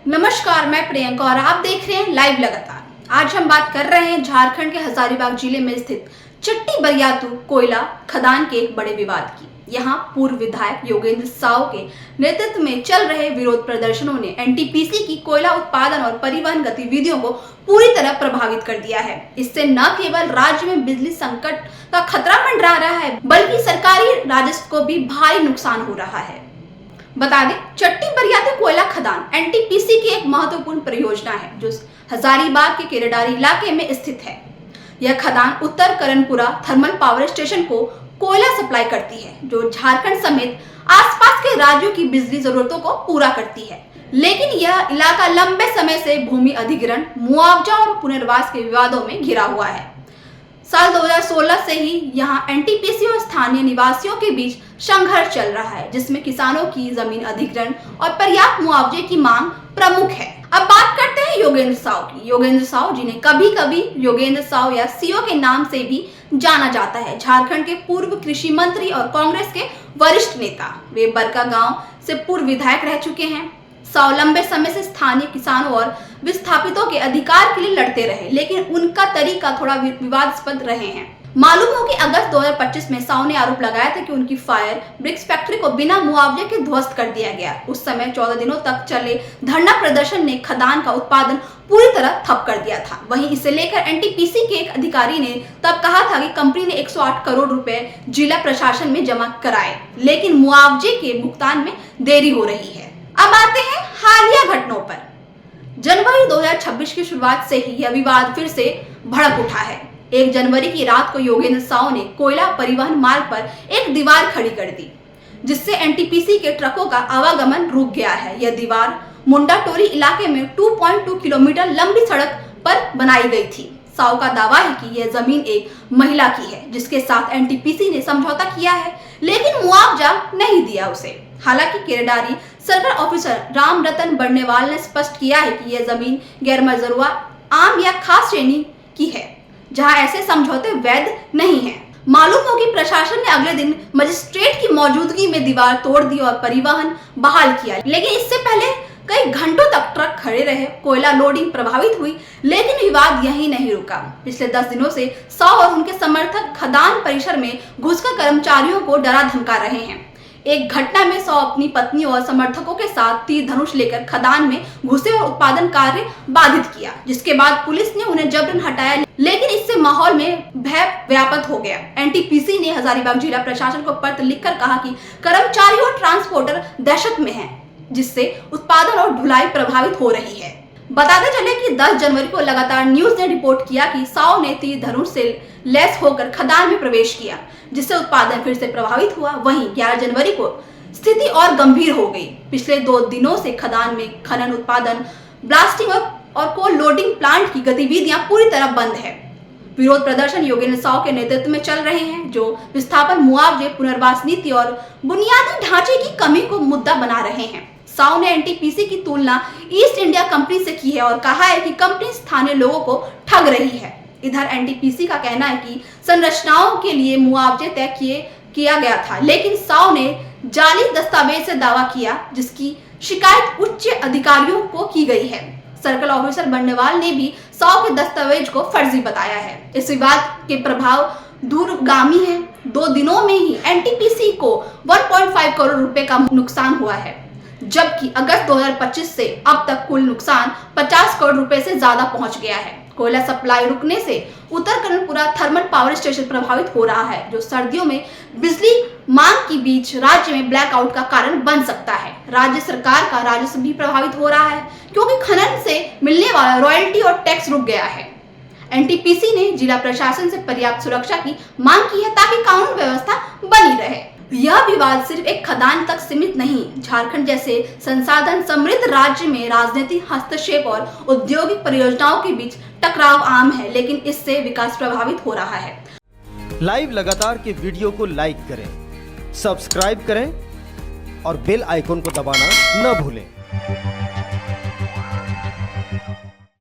नमस्कार, मैं प्रियंका और आप देख रहे हैं लाइव लगातार। आज हम बात कर रहे हैं झारखंड के हजारीबाग जिले में स्थित चट्टी बरियातू कोयला खदान के एक बड़े विवाद की। यहाँ पूर्व विधायक योगेंद्र साव के नेतृत्व में चल रहे विरोध प्रदर्शनों ने एनटीपीसी की कोयला उत्पादन और परिवहन गतिविधियों को पूरी तरह प्रभावित कर दिया है। इससे न केवल राज्य में बिजली संकट का खतरा मंडरा रहा है, बल्कि सरकारी राजस्व को भी भारी नुकसान हो रहा है। बता दें, चट्टी बरियातू कोयला खदान एनटीपीसी की एक महत्वपूर्ण परियोजना है जो हजारीबाग के केरेडारी इलाके में स्थित है। यह खदान उत्तर करणपुरा थर्मल पावर स्टेशन को कोयला सप्लाई करती है, जो झारखंड समेत आसपास के राज्यों की बिजली जरूरतों को पूरा करती है। लेकिन यह इलाका लंबे समय से भूमि अधिग्रहण, मुआवजा और पुनर्वास के विवादों में घिरा हुआ है। साल 2016 से ही यहाँ एनटीपीसी और स्थानीय निवासियों के बीच संघर्ष चल रहा है, जिसमें किसानों की जमीन अधिग्रहण और पर्याप्त मुआवजे की मांग प्रमुख है। अब बात करते हैं योगेंद्र साव की। योगेंद्र साव, जिन्हें कभी कभी योगेंद्र साव या सीओ के नाम से भी जाना जाता है, झारखंड के पूर्व कृषि मंत्री और कांग्रेस के वरिष्ठ नेता। वे बरका गांव से पूर्व विधायक रह चुके हैं। साव लंबे समय से स्थानीय किसानों और विस्थापितों के अधिकार के लिए लड़ते रहे, लेकिन उनका तरीका थोड़ा विवादास्पद रहे हैं। मालूम हो कि अगस्त 2025 में साव ने आरोप लगाया था कि उनकी फायर ब्रिक्स फैक्ट्री को बिना मुआवजे के ध्वस्त कर दिया गया। उस समय 14 दिनों तक चले धरना प्रदर्शन ने खदान का उत्पादन पूरी तरह ठप कर दिया था। वहीं इसे लेकर एनटीपीसी के एक अधिकारी ने तब कहा था कि कंपनी ने 108 करोड़ रुपए जिला प्रशासन में जमा कराए, लेकिन मुआवजे के भुगतान में देरी हो रही है। अब आते हैं हालिया घटनाओं पर। जनवरी 2026 की शुरुआत से ही यह विवाद फिर से भड़क उठा है। 1 जनवरी की रात को योगेंद्र साव ने कोयला परिवहन मार्ग पर एक दीवार खड़ी कर दी, जिससे एनटीपीसी के ट्रकों का आवागमन रुक गया है। यह दीवार मुंडाटोरी इलाके में 2.2 किलोमीटर लंबी सड़क पर बनाई गई थी। साव का दावा है कि यह जमीन एक महिला की है, जिसके साथ एनटीपीसी ने समझौता किया है, लेकिन मुआवजा नहीं दिया उसे। हालांकि केरेडारी सर्कल ऑफिसर राम रतन बर्नेवाल ने स्पष्ट किया है कि यह जमीन गैर मजरूआ, आम या खास श्रेणी की है, जहां ऐसे समझौते वैध नहीं है। मालूम हो कि प्रशासन ने अगले दिन मजिस्ट्रेट की मौजूदगी में दीवार तोड़ दी और परिवहन बहाल किया, लेकिन इससे पहले कई घंटों तक ट्रक खड़े रहे। कोयला लोडिंग प्रभावित हुई, लेकिन विवाद यहीं नहीं रुका। पिछले 10 दिनों से साव और उनके समर्थक खदान परिसर में घुसकर कर्मचारियों को डरा धमका रहे हैं। एक घटना में साव अपनी पत्नी और समर्थकों के साथ तीर धनुष लेकर खदान में घुसे और उत्पादन कार्य बाधित किया, जिसके बाद पुलिस ने उन्हें जबरन हटाया, लेकिन इससे माहौल में भय व्याप्त हो गया। एनटीपीसी ने हजारीबाग जिला प्रशासन को पत्र लिखकर कहा कि कर्मचारी और ट्रांसपोर्टर दहशत में हैं, जिससे उत्पादन और ढुलाई प्रभावित हो रही है। बताते चले कि 10 जनवरी को लगातार न्यूज ने रिपोर्ट किया कि साव ने तीर धनुष से लैस होकर खदान में प्रवेश किया, जिससे उत्पादन फिर से प्रभावित हुआ। वहीं 11 जनवरी को स्थिति और गंभीर हो गई। पिछले 2 दिनों से खदान में खनन, उत्पादन, ब्लास्टिंग और कोल लोडिंग प्लांट की गतिविधियां पूरी तरह बंद है। विरोध प्रदर्शन योगेंद्र साव के नेतृत्व में चल रहे हैं, जो विस्थापन, मुआवजे, पुनर्वास नीति और बुनियादी ढांचे की कमी को मुद्दा बना रहे हैं। साव ने एनटीपीसी की तुलना ईस्ट इंडिया कंपनी से की है और कहा है कि कंपनी स्थानीय लोगों को ठग रही है। इधर एनटीपीसी का कहना है कि संरचनाओं के लिए मुआवजे तय किया गया था, लेकिन साव ने जाली दस्तावेज से दावा किया, जिसकी शिकायत उच्च अधिकारियों को की गई है। सर्कल ऑफिसर बर्नेवाल ने भी साव के दस्तावेज को फर्जी बताया है। इस विवाद के प्रभाव दूरगामी है। 2 दिनों में ही एनटीपीसी को 1.5 करोड़ रुपए का नुकसान हुआ है, जबकि अगस्त 2025 से अब तक कुल नुकसान 50 करोड़ रुपए से ज्यादा पहुंच गया है। कोयला सप्लाई रुकने से उत्तर करणपुरा थर्मल पावर स्टेशन प्रभावित हो रहा है, जो सर्दियों में बिजली मांग के बीच राज्य में ब्लैकआउट का कारण बन सकता है। राज्य सरकार का राजस्व भी प्रभावित हो रहा है, क्योंकि खनन से मिलने वाला रॉयल्टी और टैक्स रुक गया है। एनटीपीसी ने जिला प्रशासन से पर्याप्त सुरक्षा की मांग की है, ताकि कानून व्यवस्था बनी रहे। यह विवाद सिर्फ एक खदान तक सीमित नहीं, झारखंड जैसे संसाधन समृद्ध राज्य में राजनीतिक हस्तक्षेप और औद्योगिक परियोजनाओं के बीच टकराव आम है, लेकिन इससे विकास प्रभावित हो रहा है। लाइव लगातार के वीडियो को लाइक करें, सब्सक्राइब करें और बेल आइकन को दबाना न भूलें।